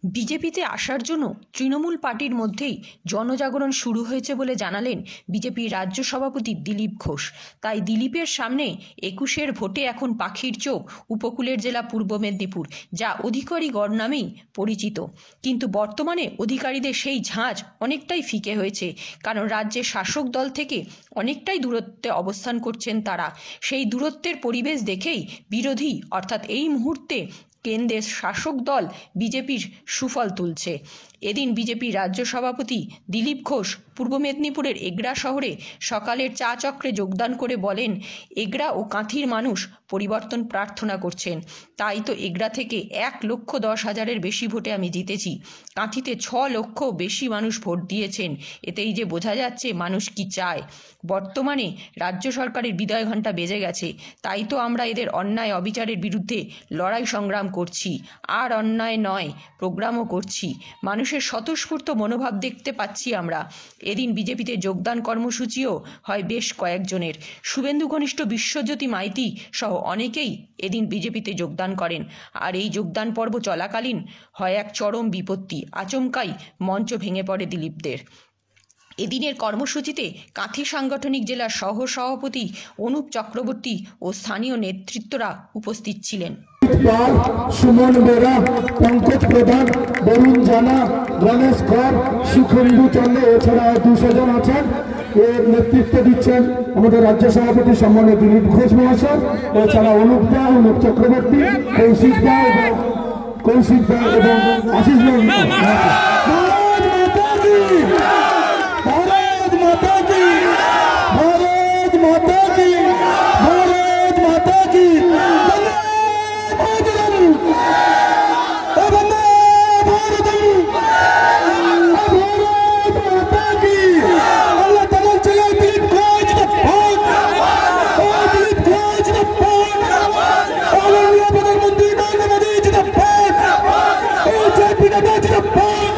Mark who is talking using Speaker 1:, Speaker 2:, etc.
Speaker 1: বিজেপিতে আসার জন্য তৃণমূল পার্টির মধ্যেই জনজাগরণ শুরু হয়েছে বলে জানালেন বিজেপির রাজ্য সভাপতি দিলীপ ঘোষ। তাই দিলীপের সামনে ২১-এর ভোটে এখন পাখির চোখ উপকূলের জেলা পূর্ব মেদিনীপুর, যা অধিকারীগড় নামেই পরিচিত। কিন্তু বর্তমানে অধিকারীদের সেই ঝাঁজ অনেকটাই ফিকে হয়েছে, কারণ রাজ্যের শাসক দল থেকে অনেকটাই দূরত্বে অবস্থান করছেন তারা। সেই দূরত্বের পরিবেশ দেখেই বিরোধী অর্থাৎ এই মুহূর্তে কেন্দ্রের শাসক দল বিজেপির সুফল তুলছে। এদিন বিজেপির রাজ্য সভাপতি দিলীপ ঘোষ পূর্ব মেদিনীপুরের এগরা শহরে সকালের চা চক্রে যোগদান করে বলেন, এগরা ও কাঁথির মানুষ পরিবর্তন প্রার্থনা করছেন। তাই তো এগরা থেকে ১,১০,০০০-এর বেশি ভোটে আমি জিতেছি। কাঁথিতে ৬ লক্ষ বেশি মানুষ ভোট দিয়েছেন। এতেই যে বোঝা যাচ্ছে মানুষ কি চায়। বর্তমানে রাজ্য সরকারের বিদায় ঘণ্টা বেজে গেছে, তাই তো আমরা এদের অন্যায় অবিচারের বিরুদ্ধে লড়াই সংগ্রাম করছি। আর অন্যায় নয়, প্রোগ্রামও করছি। মানুষের স্বতঃস্ফূর্ত মনোভাব দেখতে পাচ্ছি আমরা। এদিন বিজেপিতে যোগদান কর্মসূচিও হয় বেশ কয়েকজনের। শুভেন্দু ঘনিষ্ঠ বিশ্বজ্যোতি মাইতি সহ অনেকেই এদিন বিজেপিতে যোগদান করেন। আর এই যোগদান পর্ব চলাকালীন হয় এক চরম বিপত্তি। আচমকাই মঞ্চ ভেঙে পড়ে দিলীপদের। এদিনের কর্মসূচিতে কাঁথি সাংগঠনিক জেলার সহ সভাপতি অনুপ চক্রবর্তী ও স্থানীয় নেতৃত্বরা উপস্থিত ছিলেন।
Speaker 2: সুমন বেরা, পঙ্কজ প্রধান, বরুণ জানা, গণেশ কর, সুখেন্দু চন্দ্র, এছাড়া ২০০ জন আছেন। এর নেতৃত্ব দিচ্ছেন আমাদের রাজ্য সভাপতি সম্মানীয় দিলীপ ঘোষ মহাশয়। এছাড়া অনুপ দা, অনুপ চক্রবর্তী, কৌশিক দা এবং আশিস the